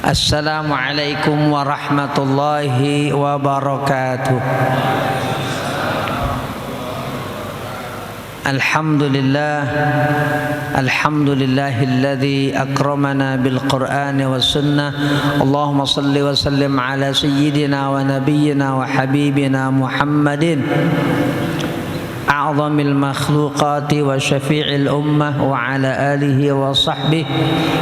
Assalamualaikum warahmatullahi wabarakatuh. Alhamdulillahilladzi akramana bil Qur'ani was sunnah. Allahumma salli wa sallim ala sayyidina wa nabiyyina wa habibina Muhammadin a'zamil makhluqati wa syafi'il ummah wa ala alihi wa sahbihi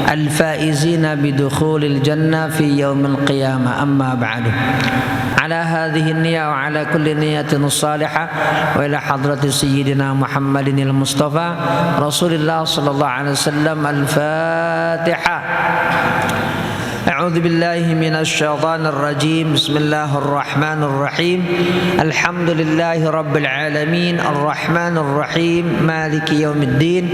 al-faizina bidukhulil jannah fi yaumil qiyamah. Amma ba'du. Ala hadhihi niyya wa ala kulli niyatin salihah wa ila hadrati sayyidina Muhammadin al-Mustafa Rasulillah sallallahu alaihi wasallam. Al-Fatihah. A'udzu billahi minasy syaithanir rajim. Bismillahir rahmanir rahim. Alhamdulillahi rabbil alamin arrahmanir rahim maliki yaumiddin.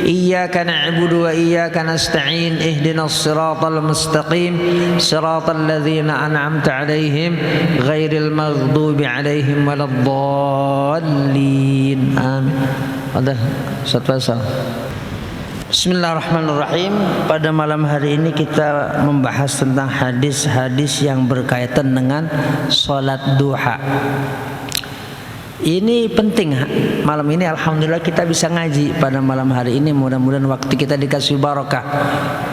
Iyyaka na'budu wa iyyaka nasta'in. Ihdinas siratal mustaqim. Siratal ladzina an'amta 'alaihim ghairil maghdubi 'alaihim waladdallin. Amin. Ada satu pasal. Bismillahirrahmanirrahim. Pada malam hari ini kita membahas tentang hadis-hadis yang berkaitan dengan sholat duha. Ini penting. Malam ini alhamdulillah kita bisa ngaji pada malam hari ini. Mudah-mudahan waktu kita dikasih barakah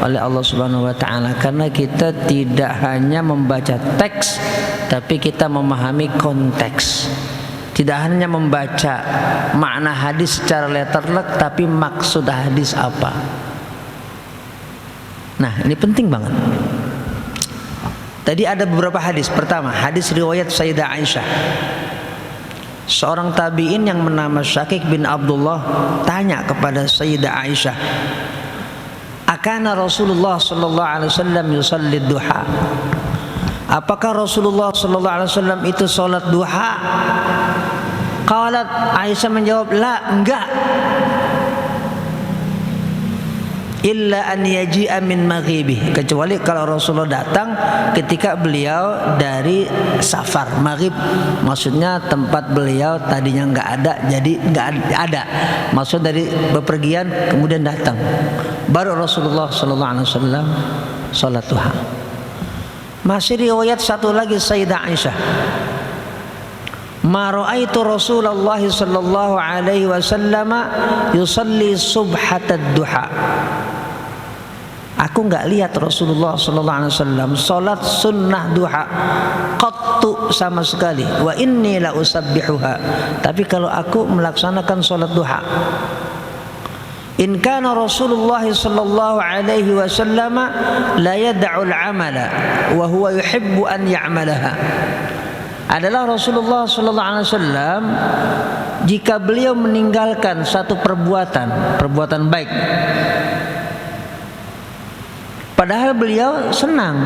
oleh Allah Subhanahu wa taala, karena kita tidak hanya membaca teks tapi kita memahami konteks. Tidak hanya membaca makna hadis secara letterlek, tapi maksud hadis apa. Nah, ini penting banget. Tadi ada beberapa hadis. Pertama, hadis riwayat Sayyidah Aisyah. Seorang tabi'in yang bernama Syakik bin Abdullah tanya kepada Sayyidah Aisyah, "Akana Rasulullah sallallahu alaihi wasallam yusalli duha?" Apakah Rasulullah sallallahu alaihi wasallam itu salat duha? Qalat, Aisyah menjawab, "La, enggak. Illa an yaji'a min maghribih." Kecuali kalau Rasulullah datang ketika beliau dari safar. Maghrib maksudnya tempat beliau tadinya enggak ada, jadi enggak ada. Maksud dari bepergian kemudian datang. Baru Rasulullah sallallahu alaihi wasallam salat duha. Masih riwayat satu lagi Sayyidah Aisyah. Ma ra'aitu Rasulullah sallallahu alaihi wasallam yusalli subhatad duha. Aku enggak lihat Rasulullah sallallahu alaihi wasallam salat sunnah duha qattu sama sekali. Wa inni la usabbihuha. Tapi kalau aku melaksanakan salat duha, in kana Rasulullah sallallahu alaihi wasallam la yad'u al-amala wa huwa yuhibbu an ya'malaha. Adalah Rasulullah sallallahu alaihi wasallam jika beliau meninggalkan satu perbuatan baik, padahal beliau senang,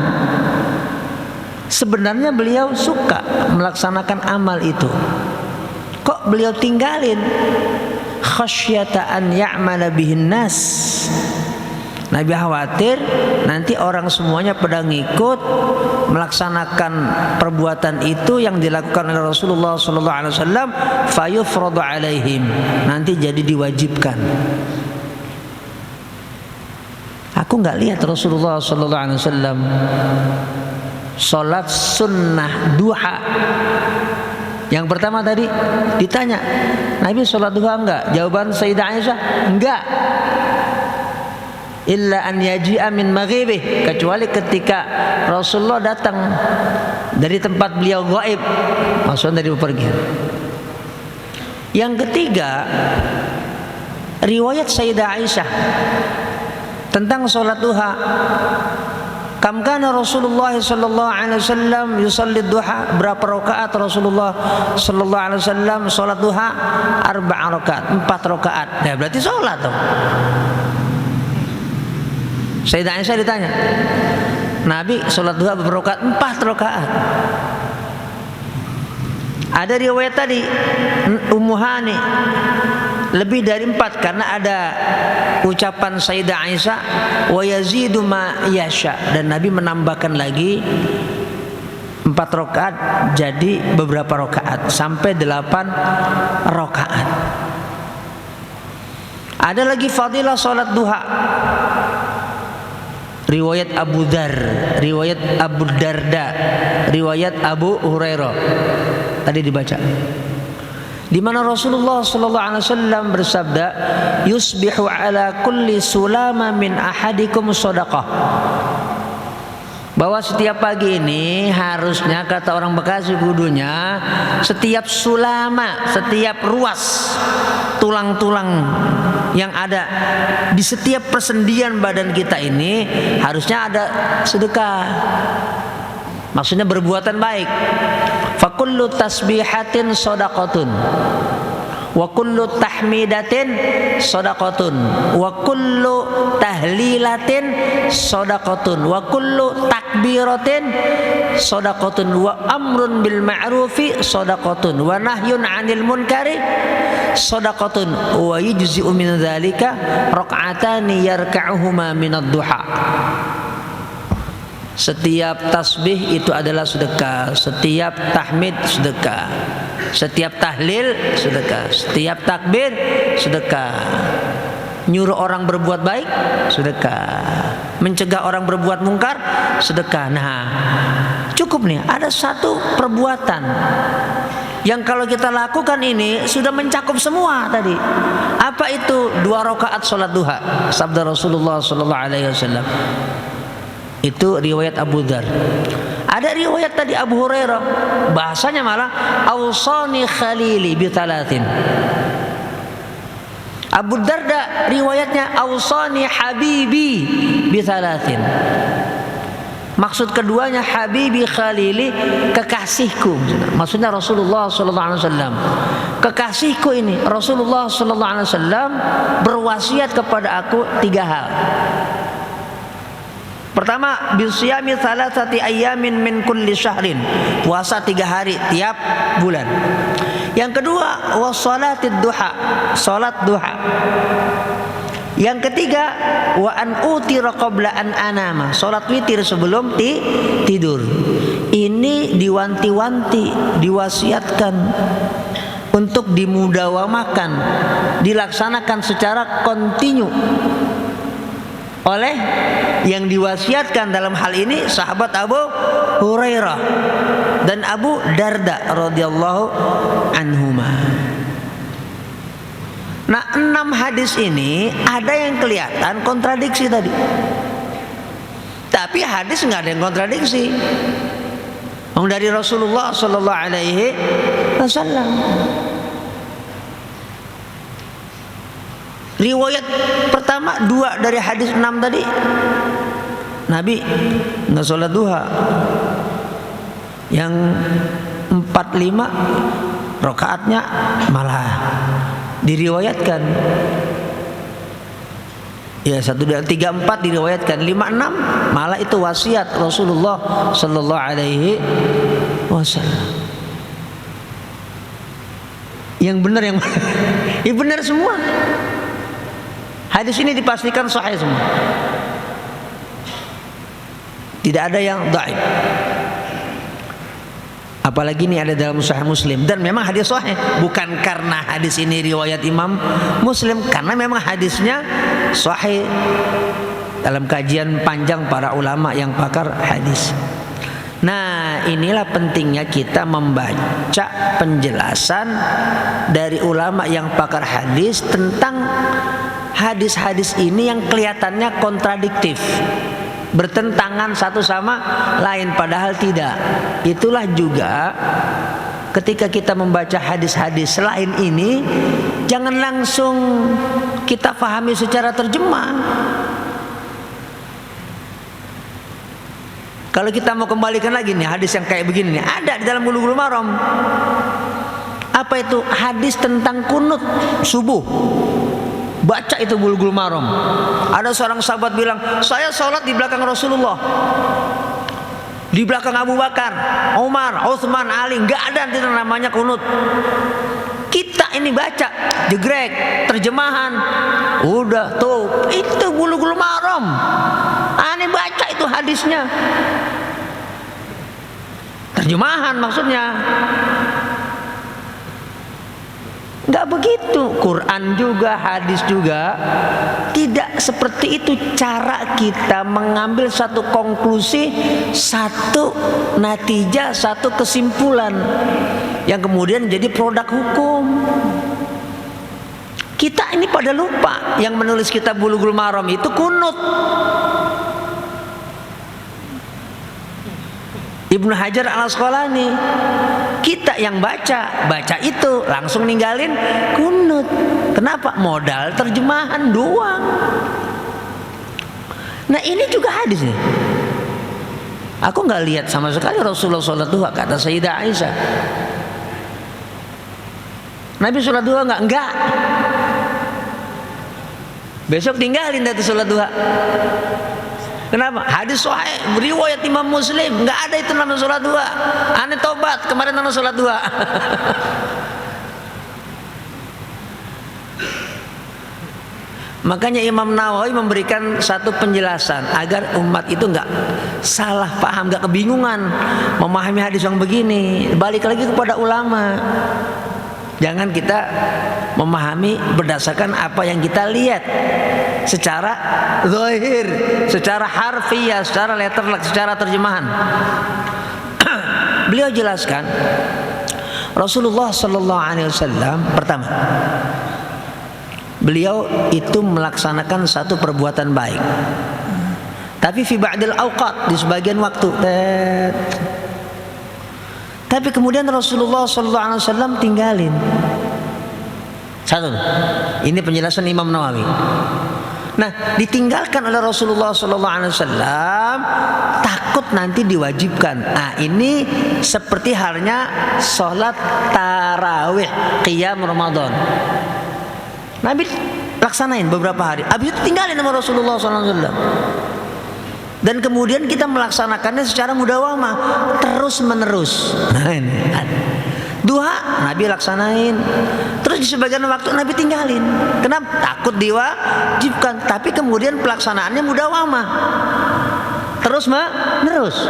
sebenarnya beliau suka melaksanakan amal itu, kok beliau tinggalin? Khasyata an ya'mala bihin nas. Nabi khawatir nanti orang semuanya pada ngikut melaksanakan perbuatan itu yang dilakukan oleh Rasulullah sallallahu alaihi wasallam, fayufradu alaihim, nanti jadi diwajibkan. Aku enggak lihat Rasulullah sallallahu alaihi wasallam salat sunnah duha. Yang pertama tadi ditanya, Nabi sholat duha enggak? Jawaban Sayyidah Aisyah, enggak. Illa an yaji'a min maghibih, kecuali ketika Rasulullah datang dari tempat beliau gaib, maksudnya dari bepergian. Yang ketiga, riwayat Sayyidah Aisyah tentang sholat duha. Kam kana Rasulullah sallallahu alaihi wasallam yusalli duha? Berapa rakaat Rasulullah sallallahu alaihi wasallam salat duha? 4 rakaat, 4 rakaat. Nah, berarti salat dong. Sayyidah Aisyah ditanya, Nabi salat duha berapa rakaat? 4 rakaat. Ada riwayat tadi Ummu Hani lebih dari 4, karena ada ucapan Sayyidah Aisyah wa yazidu ma yasha, dan Nabi menambahkan lagi 4 rakaat jadi beberapa rakaat sampai 8 rakaat. Ada lagi fadilah salat duha. riwayat Abu Dzar, riwayat Abu Darda, riwayat Abu Hurairah. Tadi dibaca. Di mana Rasulullah sallallahu alaihi wasallam bersabda, "Yusbihu ala kulli sulama min ahadikum shadaqah." Bahwa setiap pagi ini harusnya, kata orang Bekasi kudunya, setiap sulama, setiap ruas tulang-tulang yang ada di setiap persendian badan kita ini harusnya ada sedekah. Maksudnya berbuatan baik. Fakullu tasbihatin shadaqatun, wa kullu tahmidatin shadaqatun, wa kullu tahlilatin shadaqatun, wa kullu takbiratin shadaqatun, wa amrun bil ma'rufi shadaqatun, wa nahyun 'anil munkari shadaqatun, wa yujzi'u min dzalika rak'atani yarka'uhuma min ad-duha. Setiap tasbih itu adalah sedekah, setiap tahmid sedekah, setiap tahlil sedekah, setiap takbir sedekah. Nyuruh orang berbuat baik sedekah, mencegah orang berbuat mungkar sedekah. Nah, cukup nih, ada satu perbuatan yang kalau kita lakukan ini sudah mencakup semua tadi. Apa itu? 2 rakaat salat duha. Sabda Rasulullah sallallahu alaihi wasallam. Itu riwayat Abu Dzar. Ada riwayat tadi Abu Hurairah, bahasanya malah ausani khalili bi thalathin. Abu Darda riwayatnya ausani habibi bi thalathin. Maksud keduanya habibi khalili, kekasihku. Maksudnya Rasulullah sallallahu alaihi wasallam. Kekasihku ini Rasulullah sallallahu alaihi wasallam berwasiat kepada aku 3 hal. Pertama, bisyami thalathati ayyamin min kulli syahrin, puasa 3 hari tiap bulan. Yang kedua, wassalatid duha, salat duha. Yang ketiga, wa an utira qabla an anama, salat witir sebelum tidur. Ini diwanti-wanti, diwasiatkan untuk dimudawamakan, dilaksanakan secara kontinu oleh yang diwasiatkan dalam hal ini sahabat Abu Hurairah dan Abu Darda radhiyallahu anhuma. Nah, 6 hadis ini ada yang kelihatan kontradiksi tadi, tapi hadis nggak ada yang kontradiksi. Dari Rasulullah sallallahu alaihi wasallam. Riwayat pertama 2 dari hadis 6 tadi, Nabi nggak sholat duha. Yang 4-5 rakaatnya malah diriwayatkan. Ya, 1-2-3-4 diriwayatkan, 5-6 malah itu wasiat Rasulullah sallallahu alaihi wasallam. Yang benar yang mana? Ya benar semua. Hadis ini dipastikan sahih semua. Tidak ada yang dhaif. Apalagi ini ada dalam Sahih Muslim, dan memang hadis sahih, bukan karena hadis ini riwayat Imam Muslim, karena memang hadisnya sahih dalam kajian panjang para ulama yang pakar hadis. Nah, inilah pentingnya kita membaca penjelasan dari ulama yang pakar hadis tentang hadis-hadis ini yang kelihatannya kontradiktif, bertentangan satu sama lain, padahal tidak. Itulah juga ketika kita membaca hadis-hadis lain ini, jangan langsung kita pahami secara terjemah. Kalau kita mau kembalikan lagi nih hadis yang kayak begini nih, ada di dalam Bulughul Maram. Apa itu? Hadis tentang kunut subuh. Baca itu Bulughul Maram. Ada seorang sahabat bilang, saya sholat di belakang Rasulullah, di belakang Abu Bakar, Umar, Utsman, Ali, nggak ada yang namanya kunut. Kita ini baca jegrek terjemahan, udah tuh itu Bulughul Maram. Aneh baca itu hadisnya, terjemahan maksudnya. Enggak begitu. Quran juga, hadis juga tidak seperti itu cara kita mengambil satu konklusi, satu natijah, satu kesimpulan yang kemudian jadi produk hukum. Kita ini pada lupa yang menulis kitab Bulughul Maram itu kunut. Ibnu Hajar Al-Asqalani. Kita yang baca itu langsung ninggalin kunut. Kenapa? Modal terjemahan doang. Nah ini juga hadis nih. Aku nggak lihat sama sekali Rasulullah sholat duha, kata Sayyidah Aisyah. Nabi sholat duha enggak. Besok tinggalin dari sholat duha. Kenapa? Hadis sahih riwayat Imam Muslim, nggak ada itu namanya sholat duha. Aneh tobat kemarin namanya sholat duha. Makanya Imam Nawawi memberikan satu penjelasan agar umat itu nggak salah paham, nggak kebingungan memahami hadis yang begini. Balik lagi kepada ulama. Jangan kita memahami berdasarkan apa yang kita lihat secara zahir, secara harfiah, secara letterlek, secara terjemahan. Beliau jelaskan Rasulullah Sallallahu Alaihi Wasallam pertama, beliau itu melaksanakan satu perbuatan baik, tapi fi ba'dil awqat, di sebagian waktu. Tapi kemudian Rasulullah SAW tinggalin. Satu, ini penjelasan Imam Nawawi. Nah, ditinggalkan oleh Rasulullah SAW takut nanti diwajibkan. Nah, ini seperti halnya sholat tarawih, qiyam Ramadan. Nabi laksanain beberapa hari, habis itu tinggalin sama Rasulullah SAW. Dan kemudian kita melaksanakannya secara mudawamah, terus menerus. Nah ini duha Nabi laksanain, terus di sebagian waktu Nabi tinggalin. Kenapa? Takut diwajibkan. Tapi kemudian pelaksanaannya mudawamah, terus menerus.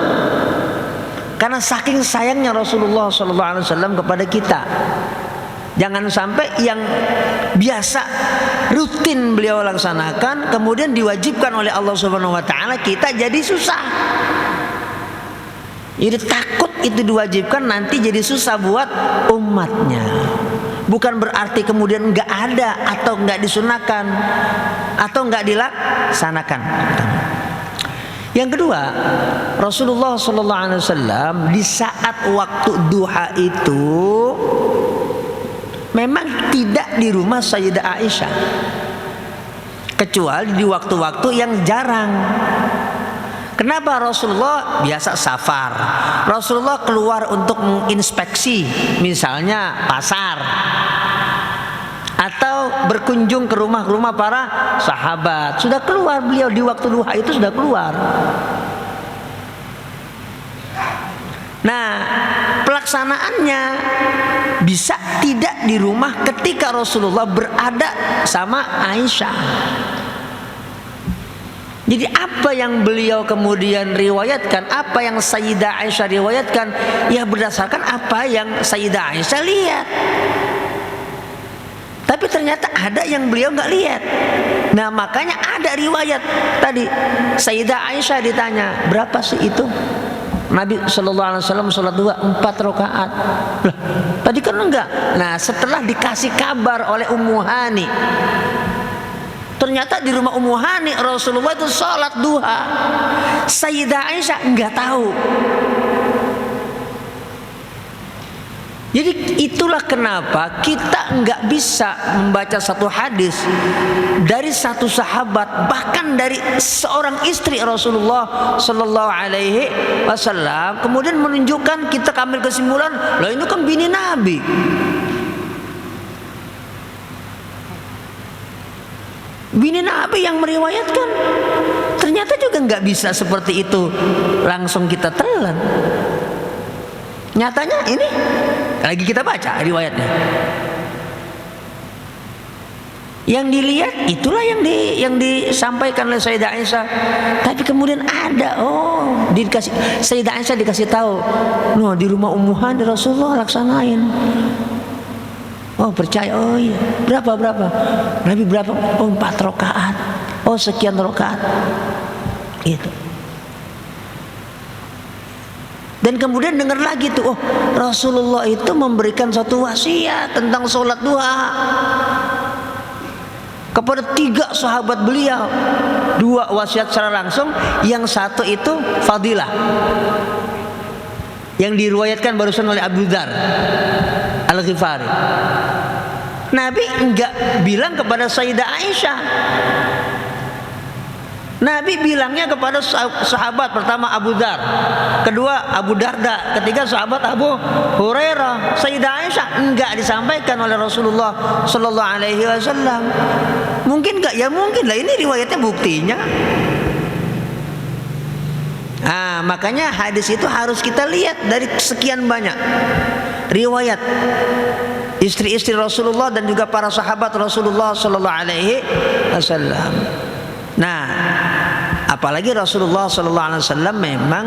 Karena saking sayangnya Rasulullah SAW kepada kita. Jangan sampai yang biasa rutin beliau laksanakan kemudian diwajibkan oleh Allah Subhanahu wa taala kita jadi susah. Jadi takut itu diwajibkan nanti jadi susah buat umatnya. Bukan berarti kemudian enggak ada atau enggak disunahkan atau enggak dilaksanakan. Yang kedua, Rasulullah SAW di saat waktu duha itu memang tidak di rumah Sayyidah Aisyah, kecuali di waktu-waktu yang jarang. Kenapa? Rasulullah biasa safar, Rasulullah keluar untuk menginspeksi, misalnya pasar, atau berkunjung ke rumah-rumah para sahabat. Sudah keluar beliau di waktu duha itu, sudah keluar. Nah, pelaksanaannya bisa tidak di rumah ketika Rasulullah berada sama Aisyah. Jadi apa yang beliau kemudian riwayatkan, apa yang Sayyidah Aisyah riwayatkan, ya berdasarkan apa yang Sayyidah Aisyah lihat. Tapi ternyata ada yang beliau nggak lihat. Nah makanya ada riwayat tadi Sayyidah Aisyah ditanya, berapa sih itu Nabi Shallallahu Alaihi Wasallam sholat duha 4 rakaat. Lah, tadi kan enggak. Nah setelah dikasih kabar oleh Ummu Hani, ternyata di rumah Ummu Hani Rasulullah itu sholat duha. Sayyidah Aisyah enggak tahu. Jadi itulah kenapa kita nggak bisa membaca satu hadis dari satu sahabat, bahkan dari seorang istri Rasulullah Sallallahu Alaihi Wasallam, kemudian menunjukkan kita ambil kesimpulan, loh ini kan bini Nabi. Bini Nabi yang meriwayatkan. Ternyata juga nggak bisa seperti itu langsung kita telan. Nyatanya ini lagi kita baca riwayatnya, yang dilihat itulah yang disampaikan oleh Sayyidah Aisyah. Tapi kemudian ada dikasih, Sayyidah Aisyah dikasih tahu, di rumah Ummu Hani Rasulullah laksanain. Oh percaya, oh iya. Berapa? Nabi berapa? Oh 4 rakaat. Oh sekian rakaat. Itu. Dan kemudian dengar lagi tuh, oh Rasulullah itu memberikan satu wasiat tentang sholat duha kepada 3 sahabat beliau. 2 wasiat secara langsung, yang 1 itu fadilah, yang diriwayatkan barusan oleh Abu Dzar Al-Ghifari. Nabi enggak bilang kepada Sayyidah Aisyah. Nabi bilangnya kepada sahabat, pertama Abu Dzar, kedua Abu Darda, ketiga sahabat Abu Hurairah. Sayyidah Aisyah enggak disampaikan oleh Rasulullah sallallahu alaihi wasallam. Mungkin enggak? Ya mungkin lah, ini riwayatnya buktinya. Makanya hadis itu harus kita lihat dari sekian banyak riwayat istri-istri Rasulullah dan juga para sahabat Rasulullah sallallahu alaihi wasallam. Nah, apalagi Rasulullah sallallahu alaihi wasallam memang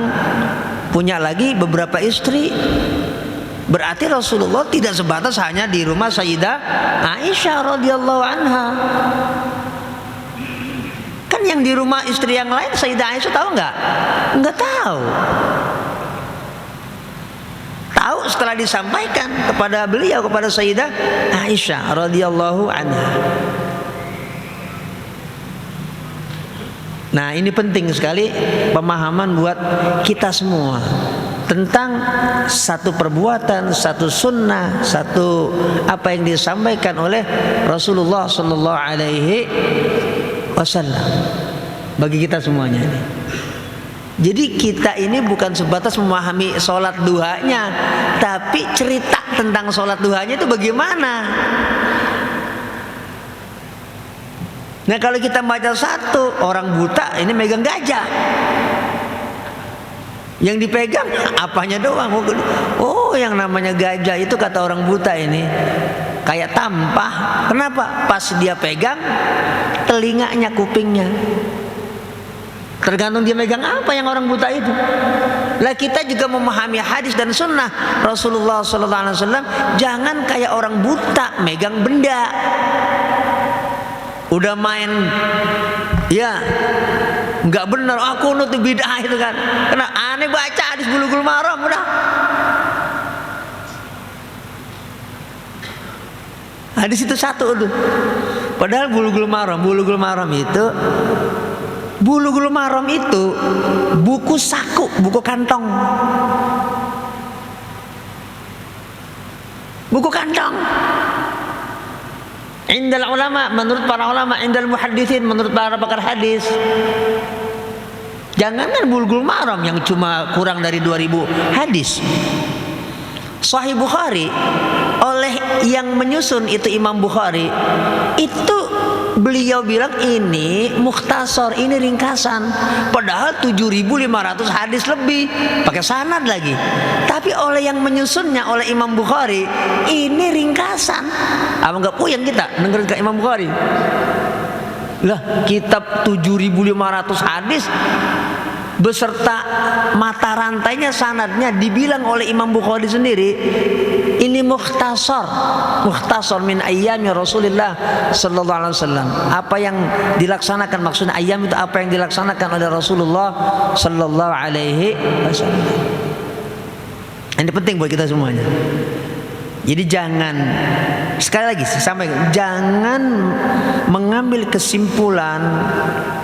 punya lagi beberapa istri. Berarti Rasulullah tidak sebatas hanya di rumah Sayyidah Aisyah radhiyallahu anha. Kan yang di rumah istri yang lain Sayyidah Aisyah tahu nggak? Nggak tahu. Tahu setelah disampaikan kepada beliau, kepada Sayyidah Aisyah radhiyallahu anha. Nah, ini penting sekali pemahaman buat kita semua tentang satu perbuatan, satu sunnah, satu apa yang disampaikan oleh Rasulullah sallallahu alaihi wasallam bagi kita semuanya ini. Jadi kita ini bukan sebatas memahami sholat duhanya, tapi cerita tentang sholat duhanya itu bagaimana. Nah, kalau kita baca satu, orang buta ini megang gajah, yang dipegang apanya doang. Oh, yang namanya gajah itu kata orang buta ini kayak tampah. Kenapa? Pas dia pegang, telinganya, kupingnya. Tergantung dia megang apa yang orang buta itu. Lah kita juga memahami hadis dan sunnah Rasulullah SAW. Jangan kayak orang buta megang benda. Udah main, ya nggak benar. Aku nutup bid'ah itu kan. Karena aneh baca hadis Bulughul Maram udah. Hadis itu satu tuh. Padahal Bulughul Maram itu buku saku, buku kantong. Buku kantong. Indal ulama, menurut para ulama, indal muhadditsin, menurut para pakar hadis. Jangankan Bulughul Maram yang cuma kurang dari 2000 hadis. Sahih Bukhari oleh yang menyusun itu Imam Bukhari, itu beliau bilang ini mukhtasar, ini ringkasan. Padahal 7.500 hadis lebih, pakai sanad lagi. Tapi oleh yang menyusunnya, oleh Imam Bukhari, ini ringkasan. Apa nggak puyeng kita dengerin ke Imam Bukhari? Lah, kitab 7.500 hadis beserta mata rantainya, sanadnya dibilang oleh Imam Bukhari sendiri ini mukhtasar min ayyami Rasulullah sallallahu alaihi wasallam. Apa yang dilaksanakan, maksudnya ayyam itu apa yang dilaksanakan oleh Rasulullah sallallahu alaihi wasallam. Ini penting buat kita semuanya. Jadi jangan, sekali lagi sampai, jangan mengambil kesimpulan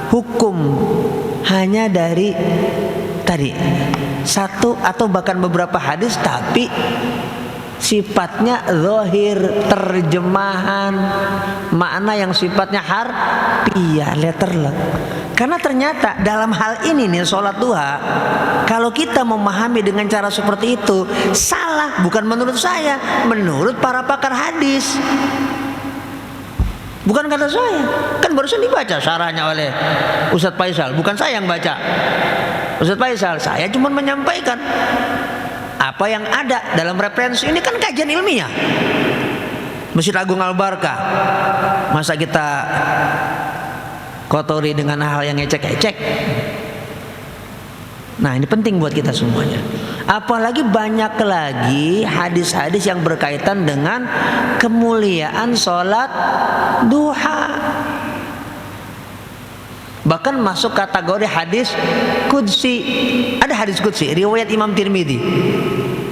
hukum hanya dari tadi satu atau bahkan beberapa hadis, tapi sifatnya zahir, terjemahan makna yang sifatnya harfiah, letterlek. Karena ternyata dalam hal ini nih, sholat duha, kalau kita memahami dengan cara seperti itu salah. Bukan menurut saya, menurut para pakar hadis. Bukan kata saya, kan barusan dibaca syarahnya oleh Ustadz Faisal. Bukan saya yang baca, Ustadz Faisal. Saya cuma menyampaikan apa yang ada dalam referensi. Ini kan kajian ilmiah Masjid Agung Al-Barkah. Masa kita kotori dengan hal yang ecek-ecek? Nah ini penting buat kita semuanya. Apalagi banyak lagi hadis-hadis yang berkaitan dengan kemuliaan sholat duha. Bahkan masuk kategori hadis qudsi. Ada hadis qudsi riwayat Imam Tirmidzi.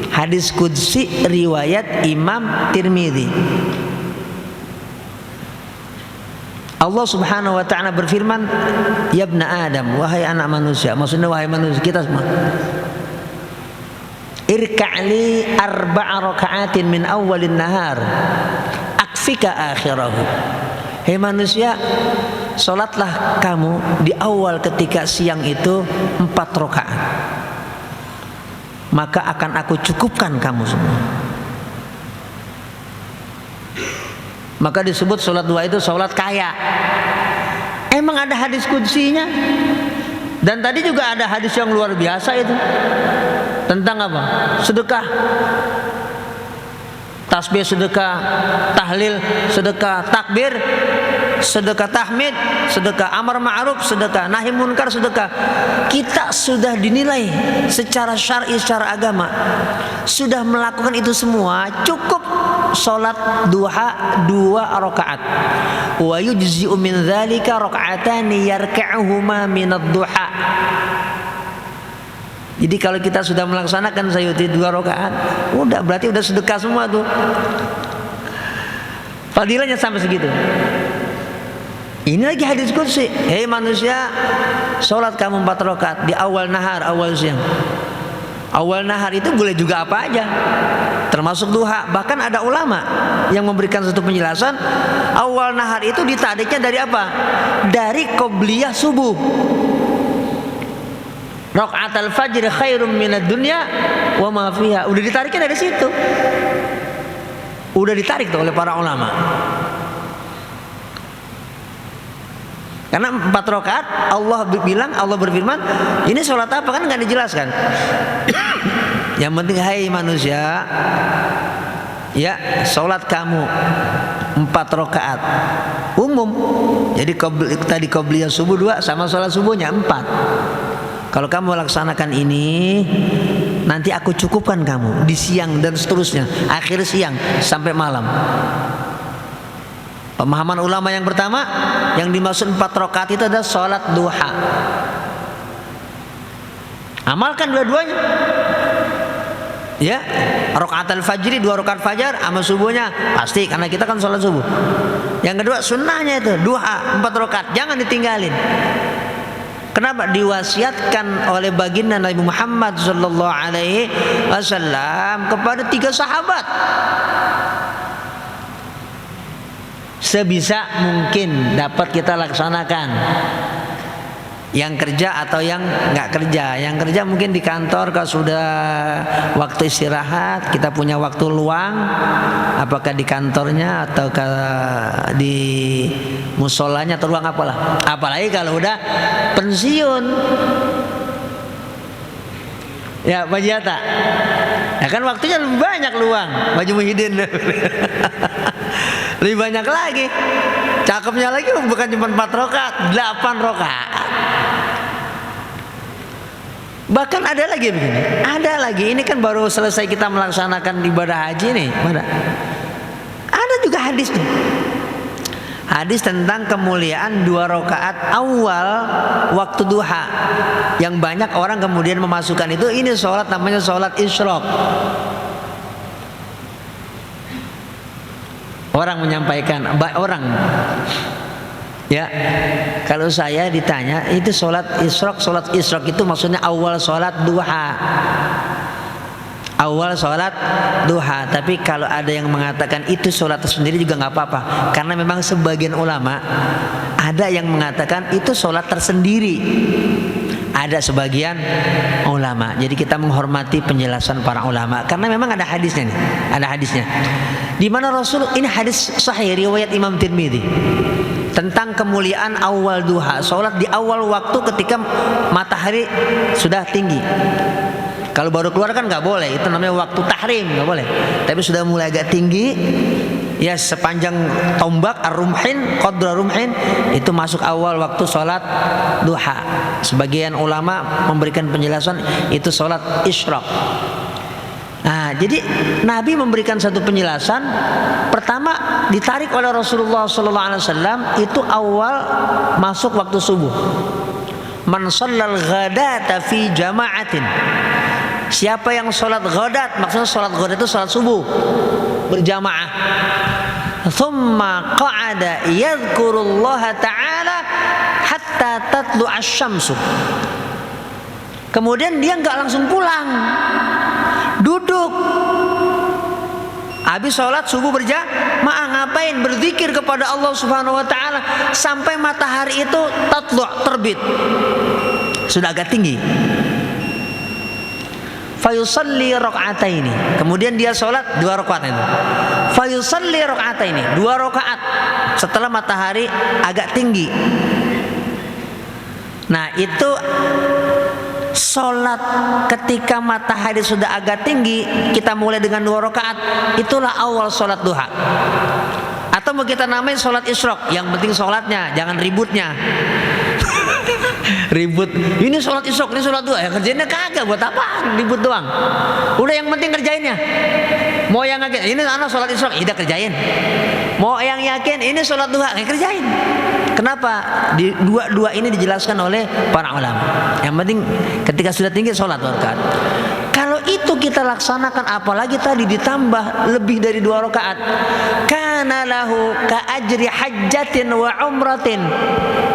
Hadis qudsi riwayat Imam Tirmidzi. Allah Subhanahu wa ta'ala berfirman, "Ya ibna Adam, wahai anak manusia," maksudnya wahai manusia kita semua, "Irka'li arba'a raka'atin min awwalin nahar, akfika akhirahu." Hei manusia, salatlah kamu di awal ketika siang itu 4 rakaat. Maka akan aku cukupkan kamu semua. Maka disebut sholat duha itu sholat kaya. Emang ada hadis qudsinya. Dan tadi juga ada hadis yang luar biasa itu. Tentang apa? Sedekah. Tasbih sedekah, tahlil sedekah, takbir sedekah, tahmid sedekah, amar ma'ruf sedekah, nahi munkar sedekah. Kita sudah dinilai secara syar'i, secara agama sudah melakukan itu semua, cukup sholat duha 2 rakaat. Wa yujzi'u min dzalika raka'atani yarka'uhuma min ad-duha. Jadi kalau kita sudah melaksanakan sayuti 2 rakaat, udah berarti udah sedekah semua tuh. Fadilahnya sampai segitu. Ini lagi hadis qudsi. Hei manusia, sholat kamu 4 rakaat di awal nahar, awal siang. Awal nahar itu boleh juga apa aja, termasuk duha. Bahkan ada ulama yang memberikan satu penjelasan, awal nahar itu ditariknya dari apa? Dari qobliyah subuh. Rakaat al-fajr khairum minad dunya wa ma fiha. Udah ditariknya dari situ. Udah ditarik tuh oleh para ulama. Karena 4 rakaat Allah bilang, Allah berfirman, ini sholat apa kan nggak dijelaskan. Yang penting hai manusia, ya sholat kamu 4 rakaat umum. Jadi tadi qobliyah subuh 2 sama sholat subuhnya 4. Kalau kamu laksanakan ini, nanti aku cukupkan kamu di siang dan seterusnya, akhir siang sampai malam. Pemahaman ulama yang pertama, yang dimaksud 4 rakaat itu adalah sholat duha. Amalkan dua-duanya. Ya, rakaat al-fajri 2 rakaat fajar sama subuhnya pasti, karena kita kan sholat subuh. Yang kedua sunnahnya itu duha 4 rakaat, jangan ditinggalin. Kenapa? Diwasiatkan oleh baginda Nabi Muhammad sallallahu alaihi wasallam kepada 3 sahabat. Sebisa mungkin dapat kita laksanakan. Yang kerja atau yang nggak kerja. Yang kerja mungkin di kantor kalau sudah waktu istirahat, kita punya waktu luang, apakah di kantornya atau di musolanya atau ruang apalah. Apalagi kalau udah pensiun. Ya Pak Jata, ya kan waktunya lebih banyak luang. Maju Muhyiddin lebih banyak lagi. Cakepnya lagi bukan cuma 4 rakaat, 8 rakaat. Bahkan ada lagi begini, ada lagi, ini kan baru selesai kita melaksanakan ibadah haji nih. Ada juga hadis nih. Hadis tentang kemuliaan 2 rakaat awal waktu duha, yang banyak orang kemudian memasukkan itu, ini sholat namanya sholat isyraq. Orang menyampaikan, orang ya, kalau saya ditanya itu sholat isyraq itu maksudnya awal sholat duha. Awal sholat duha. Tapi kalau ada yang mengatakan itu sholat tersendiri juga nggak apa-apa, karena memang sebagian ulama ada yang mengatakan itu sholat tersendiri. Ada sebagian ulama. Jadi kita menghormati penjelasan para ulama karena memang ada hadisnya nih. Ada hadisnya. Di mana Rasul, ini hadis sahih riwayat Imam Tirmidzi tentang kemuliaan awal duha, sholat di awal waktu ketika matahari sudah tinggi. Kalau baru keluar kan nggak boleh, itu namanya waktu tahrim, nggak boleh. Tapi sudah mulai agak tinggi, ya sepanjang tombak ar-rumhin, qadra rumhin, itu masuk awal waktu sholat duha. Sebagian ulama memberikan penjelasan itu sholat isyraq. Nah, jadi Nabi memberikan satu penjelasan. Pertama, ditarik oleh Rasulullah SAW itu awal masuk waktu subuh. Man shallal ghadata fi jama'atin. Siapa yang sholat ghadat, maksudnya sholat ghadat itu sholat subuh berjamaah. Thumma qa'ada yadhkurullaha ta'ala hatta tatlu asy-syamsu. Kemudian dia nggak langsung pulang, duduk. Habis sholat subuh berjamaah ngapain? Berzikir kepada Allah Subhanahu wa taala sampai matahari itu tatlu, terbit. Sudah agak tinggi. Fayusalli rakaataini. Kemudian dia sholat 2 rakaat itu. Fayusalli rakaataini, 2 rakaat setelah matahari agak tinggi. Nah, itu sholat ketika matahari sudah agak tinggi, kita mulai dengan 2 rakaat, itulah awal sholat duha. Atau mau kita namain sholat isyraq, yang penting sholatnya, jangan ributnya. Ribut, ini sholat isyraq, ini sholat duha, ya kerjainnya kagak, buat apa ribut doang. Udah yang penting kerjainnya. Mau yang yakin ini anak sholat isyraq, tidak kerjain. Mau yang yakin ini sholat duha, kerjain. Kenapa? Dua ini dijelaskan oleh para ulama. Yang penting ketika sudah tinggi sholat 2 rakaat. Kalau itu kita laksanakan, apalagi tadi ditambah lebih dari 2 rakaat, kana lahu ka ajri hajjatin wa umratin.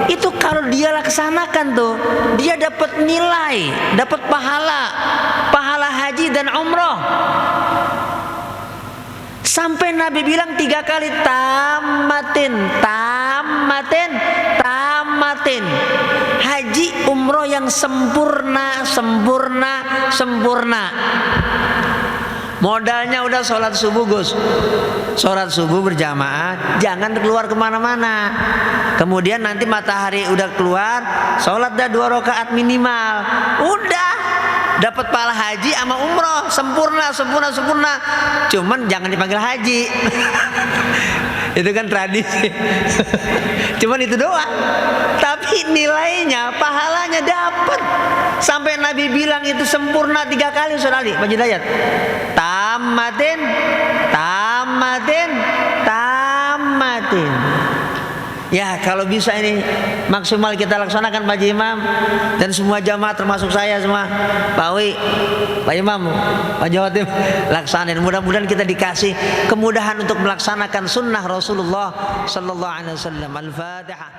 Itu kalau dia laksanakan tuh, dia dapat nilai, dapat pahala haji dan umrah. Sampai Nabi bilang 3 kali tamatin. Haji umroh yang sempurna. Modalnya udah sholat subuh, Gus. Sholat subuh berjamaah, jangan keluar kemana-mana. Kemudian nanti matahari udah keluar, sholat dah 2 rakaat minimal. Udah dapat pahala haji sama umroh sempurna. Cuman jangan dipanggil haji. Itu kan tradisi. Cuman itu doang. Tapi nilainya, pahalanya dapat. Sampai Nabi bilang itu sempurna 3 kali. Saudara Ali, Pak Hidayat. Tamatin. Ya, kalau bisa ini maksimal kita laksanakan Pak Haji Imam dan semua jamaah termasuk saya semua. Pak Wi, Pak Imam, Pak Jawatim, laksanain. Mudah-mudahan kita dikasih kemudahan untuk melaksanakan sunnah Rasulullah sallallahu alaihi wasallam. Al-Fatihah.